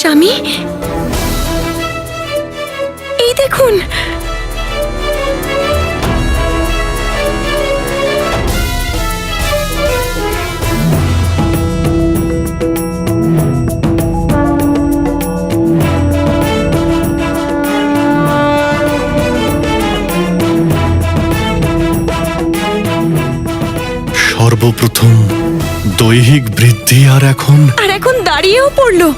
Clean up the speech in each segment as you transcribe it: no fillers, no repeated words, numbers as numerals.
স্বামী, এই দেখুন। সর্বপ্রথম দৈহিক বৃদ্ধি, আর এখন দাঁড়িয়েও পড়লো,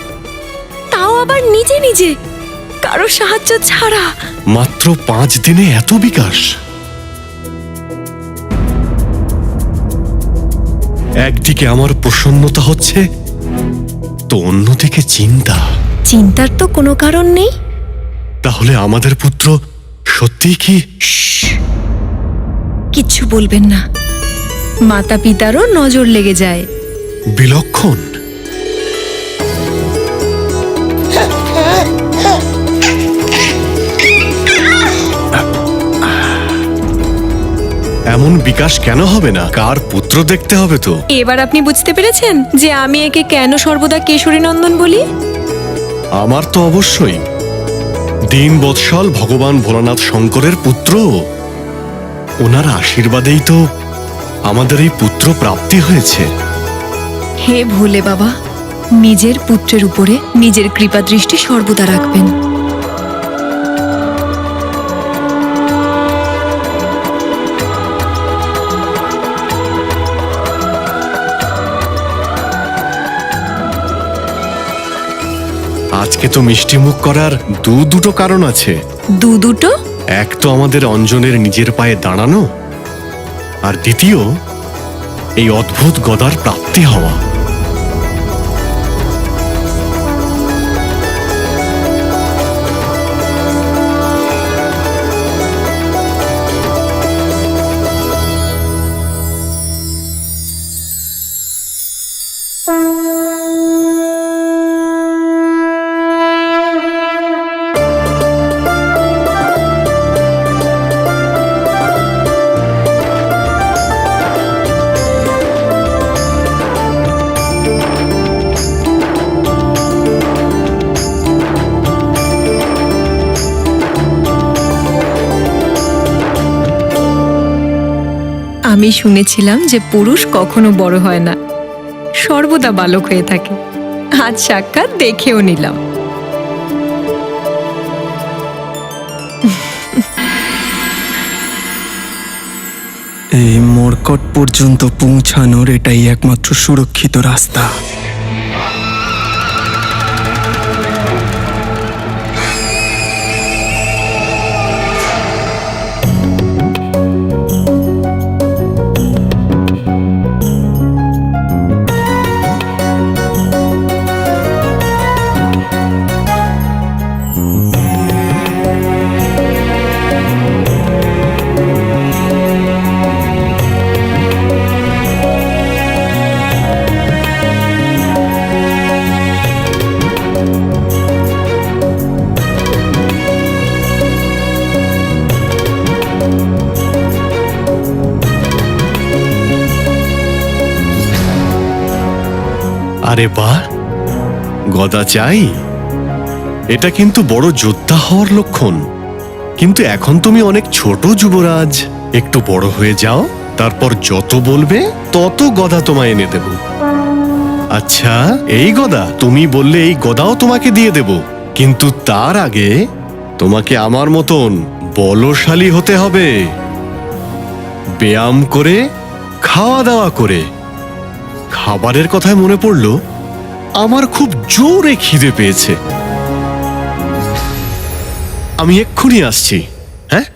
তাও আবার নিজে নিজে, কারো সাহায্য ছাড়া। মাত্র 5 দিনে এত বিকাশ! একদিকে আমার প্রসন্নতা হচ্ছে, তো অন্যদিকে চিন্তা। চিন্তার তো কোনো কারণ নেই। তাহলে আমাদের পুত্র সত্যিই কি? কিচ্ছু বলবেন না, মাতা পিতারও নজর লেগে যায়। বিলক্ষণ। এমন বিকাশ কেন হবে না? কার পুত্র দেখতে হবে তো। এবার আপনি বুঝতে পেরেছেন যে আমি একে কেন সর্বদা কেশরী নন্দন বলি? আমার তো অবশ্যই। দীন বৎসল ভগবান ভোলানাথ শঙ্করের পুত্র, ওনার আশীর্বাদেই তো আমাদের এই পুত্র প্রাপ্তি হয়েছে। হে ভোলে বাবা, নিজের পুত্রের উপরে নিজের কৃপা দৃষ্টি সর্বদা রাখবেন। আজকে তো মিষ্টি মুখ করার দুটো কারণ আছে। দুটো? এক তো আমাদের অঞ্জনের নিজের পায়ে দাঁড়ানো, আর দ্বিতীয় এই অদ্ভুত গদার প্রাপ্তি হওয়া। আমি শুনেছিলাম যে পুরুষ কখনো বড় হয় না, সর্বদা বালক হয়ে থাকে। আজ সাক্ষাৎ দেখেও নিলাম। এই মর্কট পর্যন্ত পৌঁছানোর এটাই একমাত্র সুরক্ষিত রাস্তা। আরে বাহ, গদা চাই? এটা কিন্তু বড় যোদ্ধা হওয়ার লক্ষণ। কিন্তু এখন তুমি অনেক ছোট যুবরাজ, একটু বড় হয়ে যাও, তারপর যত বলবে তত গদা তোমায় এনে দেব। আচ্ছা, এই গদা তুমি বললে এই গদাও তোমাকে দিয়ে দেব, কিন্তু তার আগে তোমাকে আমার মতন বলশালী হতে হবে। ব্যায়াম করে, খাওয়া দাওয়া করে। খাবারের কথায় মনে পড়ল, আমার খুব জোরে খিদে পেয়েছে। আমি এক্ষুনি আসছি। হ্যাঁ,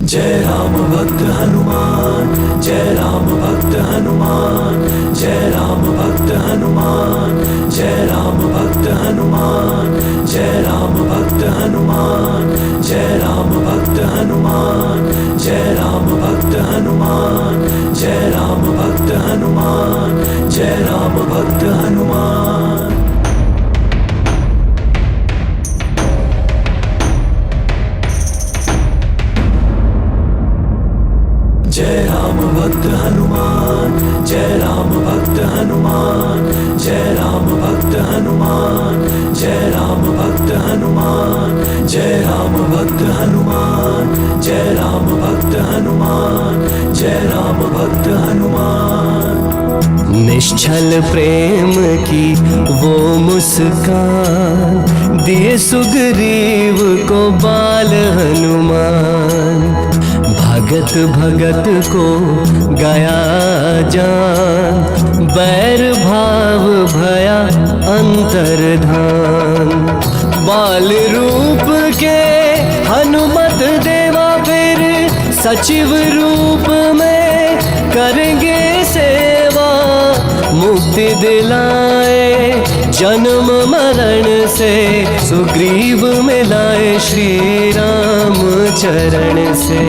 जय राम भक्त हनुमान, जय राम भक्त हनुमान, जय राम भक्त हनुमान, जय राम भक्त हनुमान, जय राम भक्त हनुमान, जय राम भक्त हनुमान, जय राम भक्त हनुमान, जय राम भक्त हनुमान, जय राम भक्त हनुमान। जय राम भक्त हनुमान, जय राम भक्त हनुमान, जय राम भक्त हनुमान, जय राम भक्त हनुमान, जय राम भक्त हनुमान, जय राम भक्त हनुमान, जय राम भक्त हनुमान। निश्चल प्रेम की वो मुस्कान दिए सुग्रीव को बाल हनुमान, भगत भगत को गया जान, बैर भाव भया अंतर्धान। बाल रूप के हनुमत देवा फिर सचिव रूप में करेंगे सेवा, मुक्ति दिलाए जन्म मरण से, सुग्रीव मिलाए श्री राम चरण से।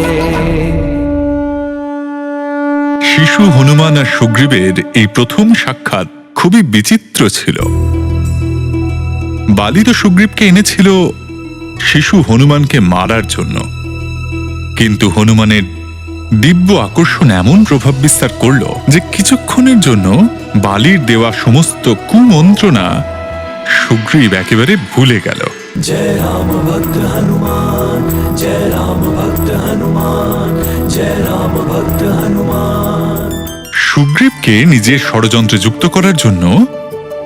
শিশু হনুমান আর সুগ্রীবের এই প্রথম সাক্ষাৎ খুবই বিচিত্র ছিল। বালি তো সুগ্রীবকে এনেছিল শিশু হনুমানকে মারার জন্য, কিন্তু হনুমানের দিব্য আকর্ষণ এমন প্রভাব বিস্তার করল যে কিছুক্ষণের জন্য বালির দেওয়া সমস্ত কুমন্ত্রণা সুগ্রীব একেবারে ভুলে গেল। जय राम भक्त हनुमान, जय राम भक्त हनुमान, जय राम भक्त हनुमान। সুগ্রীবকে নিজের ষড়যন্ত্রে যুক্ত করার জন্য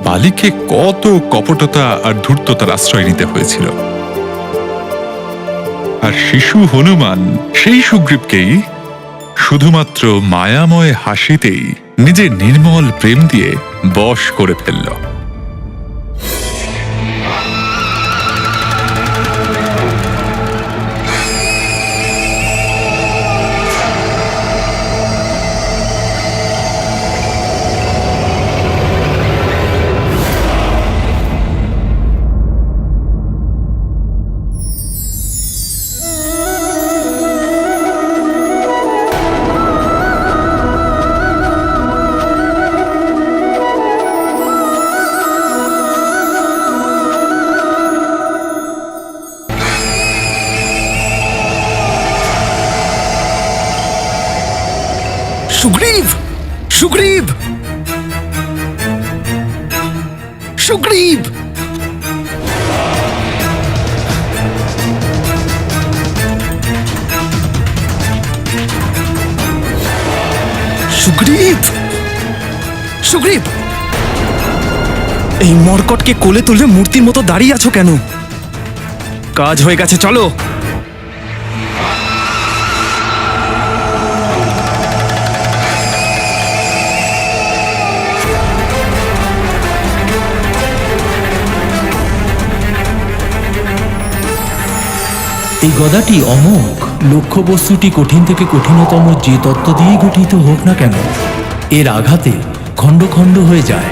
বালিকে কত কপটতা আর ধূর্ততার আশ্রয় নিতে হয়েছিল, আর শিশু হনুমান সেই সুগ্রীবকেই শুধুমাত্র মায়াময় হাসিতেই নিজের নির্মল প্রেম দিয়ে বশ করে ফেলল। সুগ্রীব, সুগ্রীব, সুগ্রীব! সুগ্রীব, সুগ্রীব! এই মর্কটকে কোলে তুলে মূর্তির মতো দাঁড়িয়ে আছো কেন? কাজ হয়ে গেছে, চলো। এই গদাটি অমোঘ। লক্ষ্যবস্তুটি কঠিন থেকে কঠিনতম যে তত্ত্ব দিয়ে গঠিত হোক না কেন, এর আঘাতে খণ্ড খণ্ড হয়ে যায়।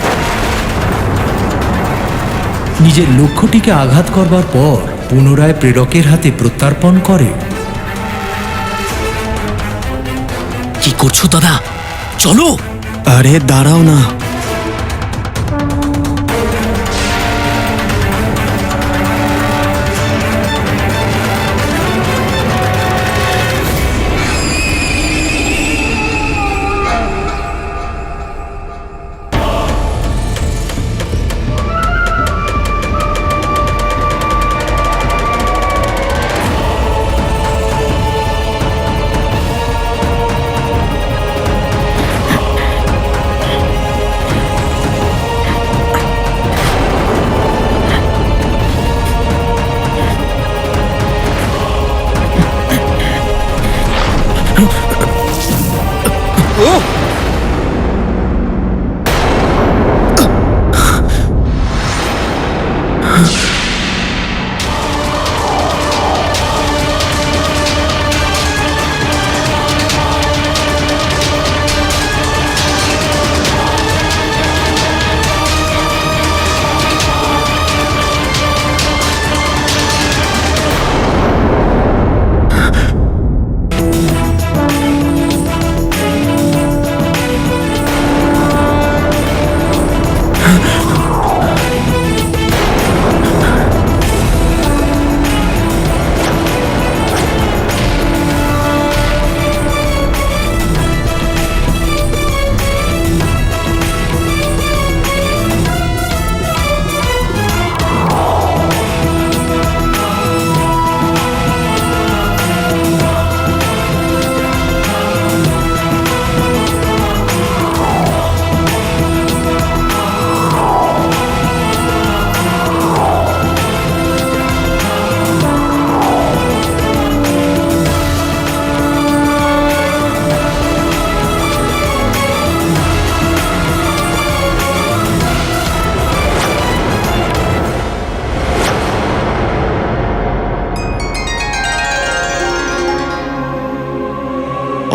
নিজের লক্ষ্যটিকে আঘাত করবার পর পুনরায় প্রেরকের হাতে প্রত্যর্পণ করে। কি করছো দাদা? চলো। আরে দাঁড়াও না।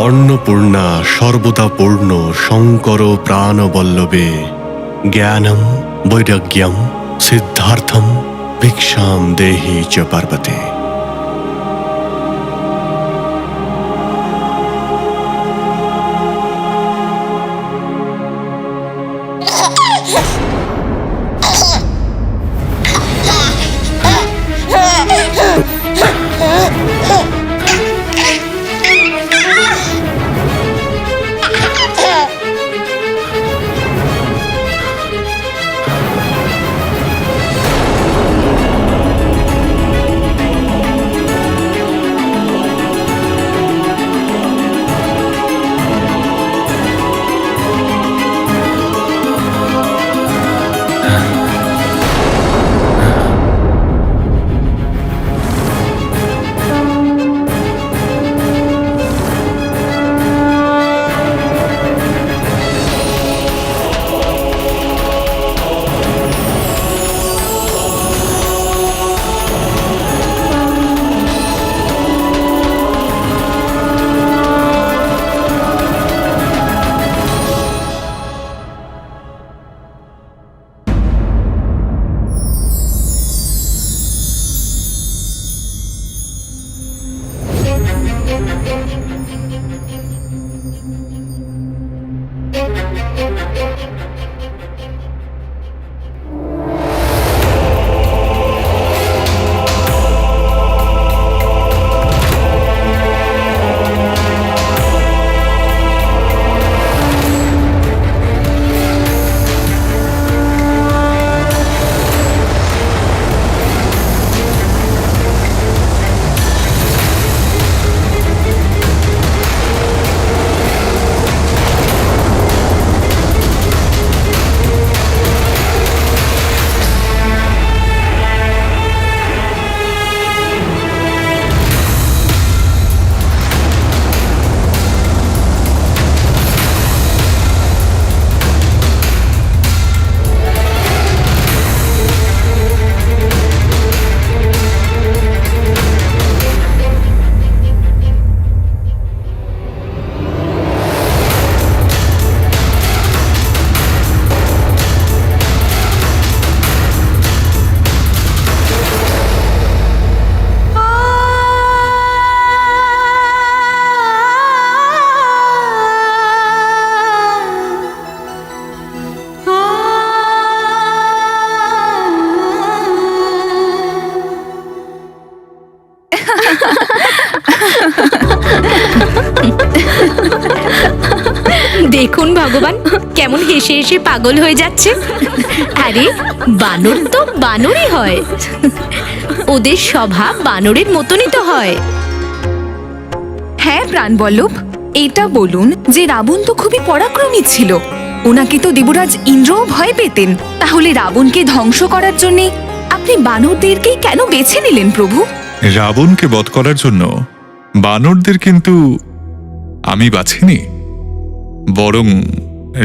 অন্নপূর্ণা সর্বদা পূর্ণ শঙ্কর প্রাণবল্লভে জ্ঞানম বৈরাগ্যম সিদ্ধার্থম ভিক্ষাম দেহি চ পার্বতে। দেখুন ভগবান কেমন হেসে হেসে পাগল হয়ে যাচ্ছে। আরে বানর তো বানরই হয়, ওদের স্বভাব বানরের মতনই তো হয়। হ্যাঁ প্রাণবল্লভ, এটা বলুন যে রাবণ তো খুবই পরাক্রমী ছিল, ওনাকে তো দেবরাজ ইন্দ্রও ভয় পেতেন, তাহলে রাবণকে ধ্বংস করার জন্য আপনি বানরদেরকেই কেন বেছে নিলেন প্রভু? রাবণকে বধ করার জন্য বানরদের কিন্তু আমি বাছিনি, বরং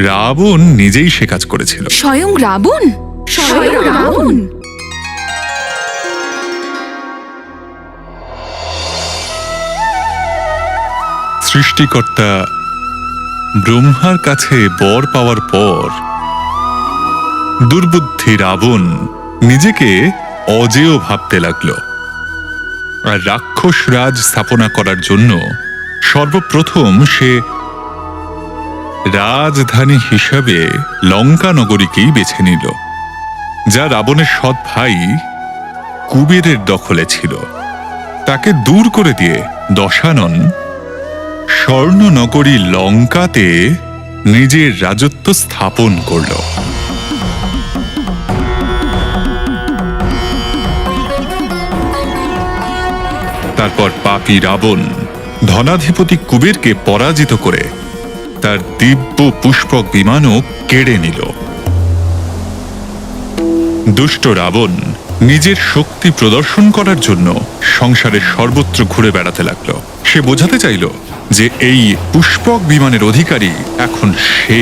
রাবণ নিজেই সে কাজ করেছিল। স্বয়ং রাবণ? স্বয়ং রাবণ? সৃষ্টিকর্তা ব্রহ্মার কাছে বর পাওয়ার পর দুর্বুদ্ধি রাবণ নিজেকে অজেয় ভাবতে লাগল, আর রাক্ষস রাজ স্থাপনা করার জন্য সর্বপ্রথম সে রাজধানী হিসাবে লঙ্কা নগরীকেই বেছে নিল, যা রাবণের সৎ ভাই কুবেরের দখলে ছিল। তাকে দূর করে দিয়ে দশানন স্বর্ণনগরী লঙ্কাতে নিজের রাজত্ব স্থাপন করল। তারপর পাপী রাবণ ধনাধিপতি কুবেরকে পরাজিত করে তার দিব্য পুষ্পক বিমানও কেড়ে নিল। দুষ্ট রাবণ নিজের শক্তি প্রদর্শন করার জন্য সংসারের সর্বত্র ঘুরে বেড়াতে লাগল। সে বোঝাতে চাইল যে এই পুষ্পক বিমানের অধিকারী এখন সে।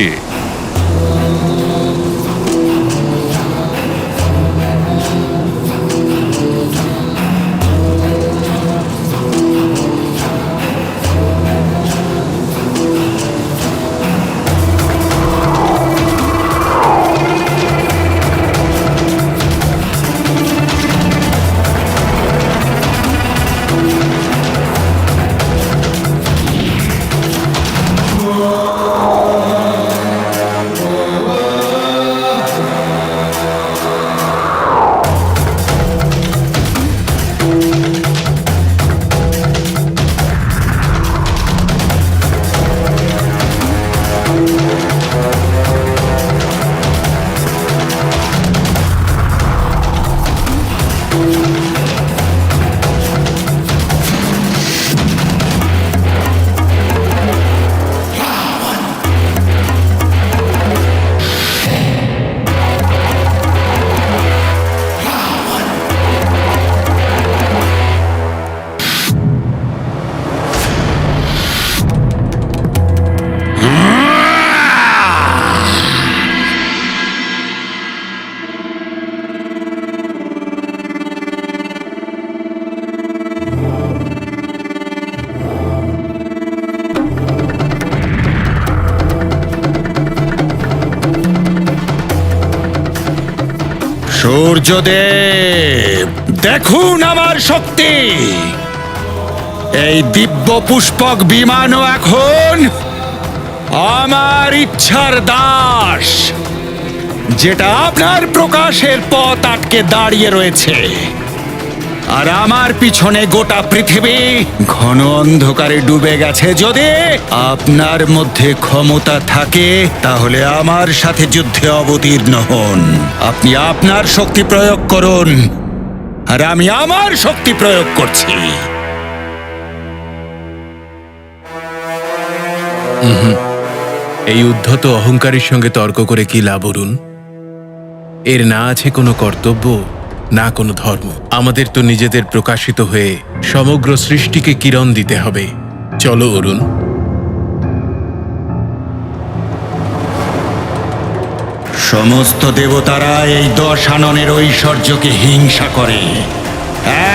সূর্যদেব, দেখুন আমার শক্তি। এই দিব্য পুষ্পক বিমানও এখন আমার ইচ্ছার দাস, যেটা আপনার প্রকাশের পথ আটকে দাঁড়িয়ে রয়েছে। আর আমার পিছনে গোটা পৃথিবী ঘন অন্ধকারে ডুবে গেছে। যদি আপনার মধ্যে ক্ষমতা থাকে তাহলে আমার সাথে যুদ্ধে অবতীর্ণ হন। আপনি আপনার শক্তি প্রয়োগ করুন, আর আমি আমার শক্তি প্রয়োগ করছি। এই উদ্ধত অহংকারীর সঙ্গে তর্ক করে কি লাভ অরুণ? এর না আছে কোনো কর্তব্য, না কোনো ধর্ম। আমাদের তো নিজেদের প্রকাশিত হয়ে সমগ্র সৃষ্টিকে কিরণ দিতে হবে। চলো অরুণ। সমস্ত দেবতারা এই দশাননের ঐশ্বর্যকে হিংসা করে।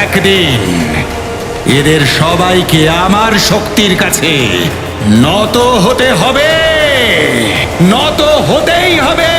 একদিন এদের সবাইকে আমার শক্তির কাছে নত হতে হবে, নত হতেই হবে।